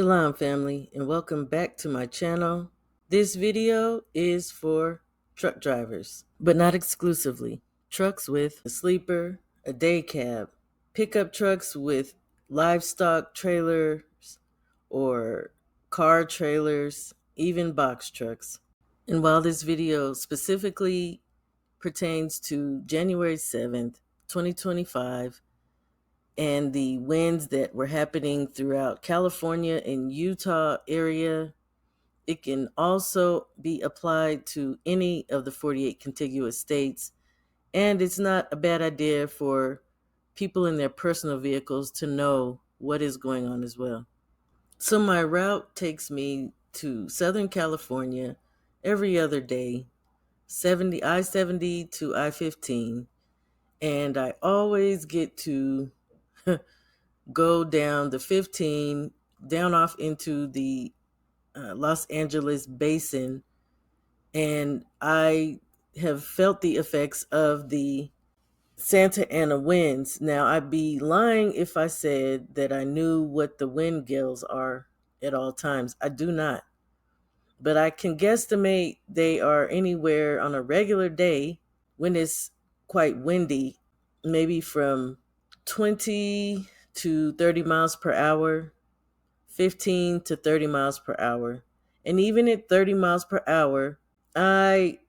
Shalom family, and welcome back to my channel. This video is for truck drivers, but not exclusively. Trucks with a sleeper, a day cab, pickup trucks with livestock trailers or car trailers, even box trucks. And while this video specifically pertains to January 7th, 2025, and the winds that were happening throughout California and Utah area, it can also be applied to any of the 48 contiguous states. And it's not a bad idea for people in their personal vehicles to know what is going on as well. So my route takes me to Southern California every other day, I-70 to I-15. And I always get to go down the 15, down off into the Los Angeles basin, and I have felt the effects of the Santa Ana winds. Now, I'd be lying if I said that I knew what the wind gales are at all times. I do not. But I can guesstimate they are anywhere on a regular day when it's quite windy, maybe from 20 to 30 miles per hour, 15 to 30 miles per hour. And even at 30 miles per hour, I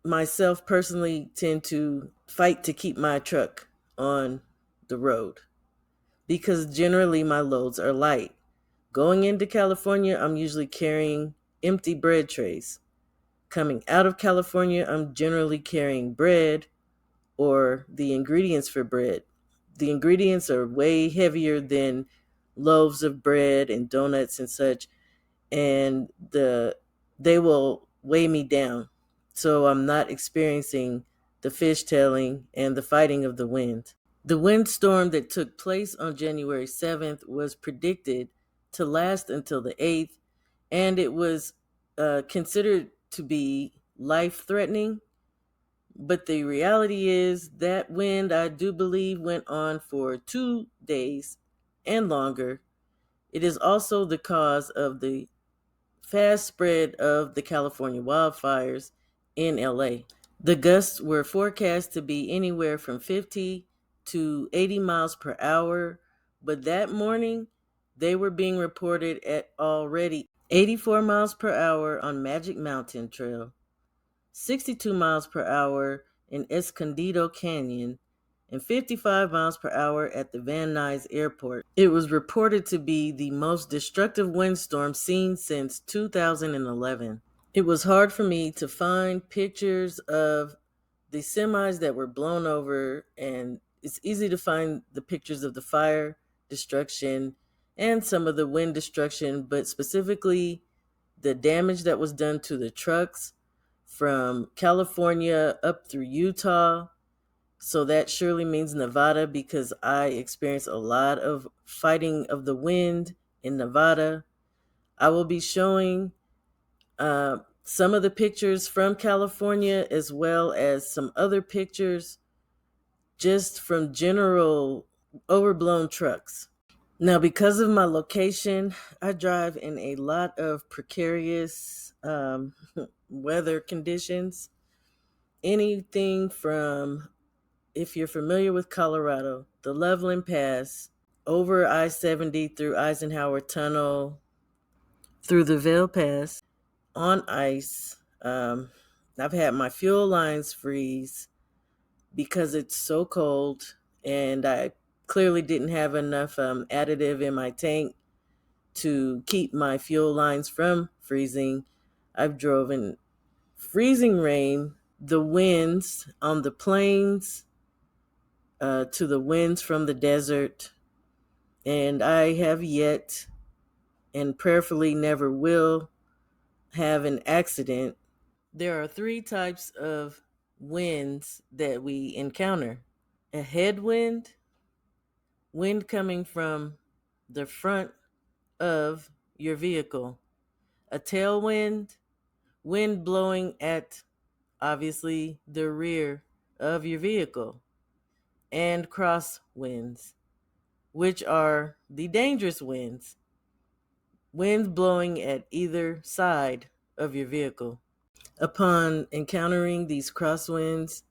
myself personally tend to fight to keep my truck on the road because generally my loads are light. Going into California, I'm usually carrying empty bread trays. Coming out of California, I'm generally carrying bread or the ingredients for bread. The ingredients are way heavier than loaves of bread and donuts and such, and they will weigh me down. So I'm not experiencing the fishtailing and the fighting of the wind. The windstorm that took place on January 7th was predicted to last until the 8th, and it was considered to be life-threatening. But the reality is that wind, I do believe, went on for 2 days and longer. It is also the cause of the fast spread of the California wildfires in LA. The gusts were forecast to be anywhere from 50 to 80 miles per hour, but that morning they were being reported at already 84 miles per hour on Magic Mountain Trail, 62 miles per hour in Escondido Canyon, and 55 miles per hour at the Van Nuys Airport. It was reported to be the most destructive windstorm seen since 2011. It was hard for me to find pictures of the semis that were blown over, and it's easy to find the pictures of the fire destruction and some of the wind destruction, but specifically the damage that was done to the trucks from California up through Utah. So that surely means Nevada, because I experienced a lot of fighting of the wind in Nevada. I will be showing some of the pictures from California as well as some other pictures just from general overblown trucks. Now, because of my location, I drive in a lot of precarious weather conditions. Anything from, if you're familiar with Colorado, the Loveland Pass, over I-70 through Eisenhower Tunnel, through the Vail Pass, on ice. I've had my fuel lines freeze because it's so cold, and I clearly didn't have enough additive in my tank to keep my fuel lines from freezing. I've driven freezing rain, the winds on the plains, to the winds from the desert, and I have yet, and prayerfully never will, have an accident. There are 3 types of winds that we encounter: a headwind, wind coming from the front of your vehicle; a tailwind, wind blowing at, obviously, the rear of your vehicle; and crosswinds, which are the dangerous winds. Winds blowing at either side of your vehicle. Upon encountering these crosswinds,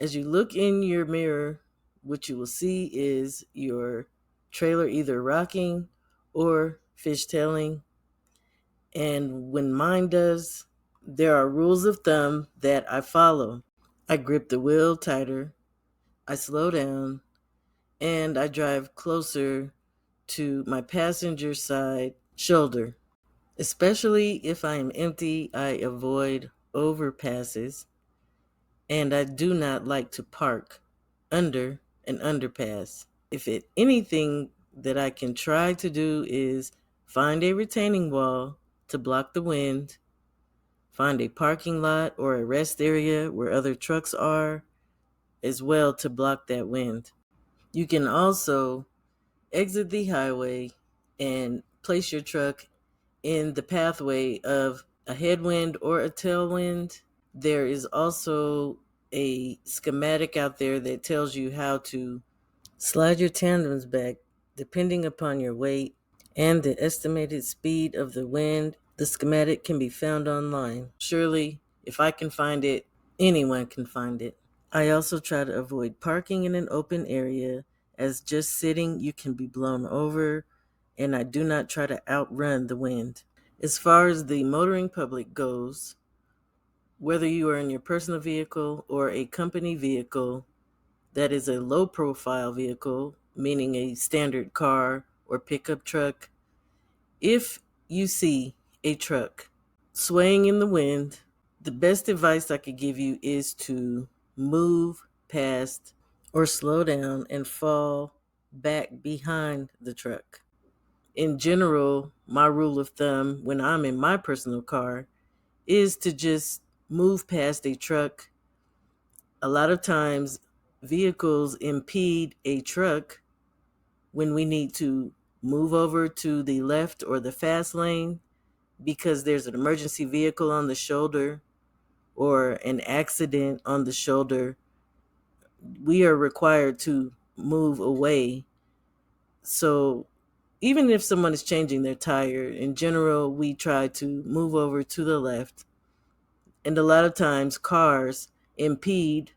as you look in your mirror, what you will see is your trailer either rocking or fishtailing. And when mine does, there are rules of thumb that I follow. I grip the wheel tighter, I slow down, and I drive closer to my passenger side shoulder. Especially if I am empty, I avoid overpasses, and I do not like to park under an underpass. If it anything that I can try to do is find a retaining wall to block the wind, find a parking lot or a rest area where other trucks are as well to block that wind. You can also exit the highway and place your truck in the pathway of a headwind or a tailwind. There is also a schematic out there that tells you how to slide your tandems back depending upon your weight and the estimated speed of the wind. The schematic can be found online. Surely, if I can find it, anyone can find it. I also try to avoid parking in an open area, as just sitting you can be blown over, and I do not try to outrun the wind. As far as the motoring public goes, whether you are in your personal vehicle or a company vehicle that is a low profile vehicle, meaning a standard car or pickup truck, if you see a truck swaying in the wind, the best advice I could give you is to move past or slow down and fall back behind the truck. In general, my rule of thumb when I'm in my personal car is to just move past a truck. A lot of times, vehicles impede a truck when we need to move over to the left or the fast lane because there's an emergency vehicle on the shoulder or an accident on the shoulder. We are required to move away. So even if someone is changing their tire, in general, we try to move over to the left. And a lot of times cars impede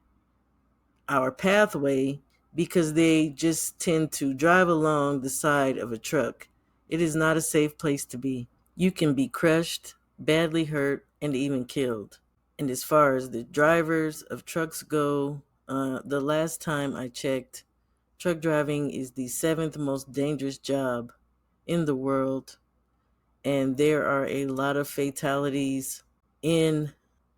our pathway because they just tend to drive along the side of a truck. It is not a safe place to be. You can be crushed, badly hurt, and even killed. And as far as the drivers of trucks go, the last time I checked, truck driving is the seventh most dangerous job in the world. And there are a lot of fatalities in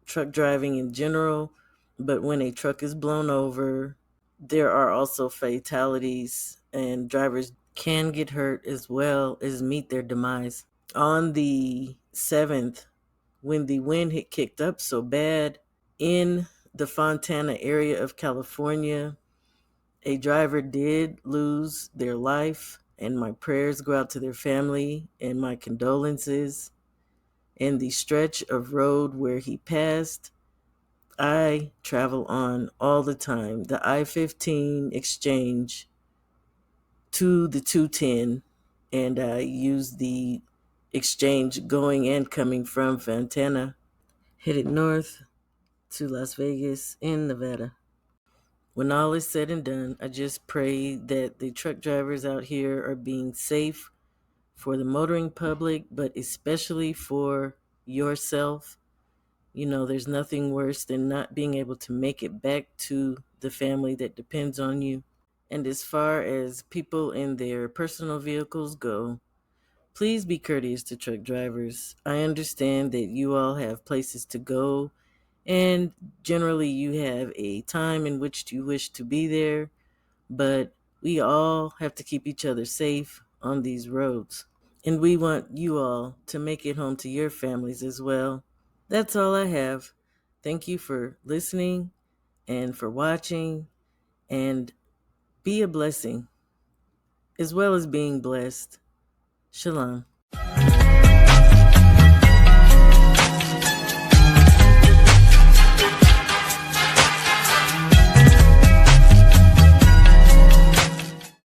truck driving in general. But when a truck is blown over, there are also fatalities, and drivers can get hurt as well as meet their demise. On the 7th, when the wind had kicked up so bad in the Fontana area of California, a driver did lose their life, and my prayers go out to their family and my condolences. And the stretch of road where he passed, I travel on all the time. The I-15 exchange to the 210, and I use the exchange going and coming from Fontana, headed north to Las Vegas in Nevada. When all is said and done, I just pray that the truck drivers out here are being safe for the motoring public, but especially for yourself. You know, there's nothing worse than not being able to make it back to the family that depends on you. And as far as people in their personal vehicles go, please be courteous to truck drivers. I understand that you all have places to go, and generally you have a time in which you wish to be there, but we all have to keep each other safe on these roads. And we want you all to make it home to your families as well. That's all I have. Thank you for listening and for watching, and be a blessing as well as being blessed. Shalom.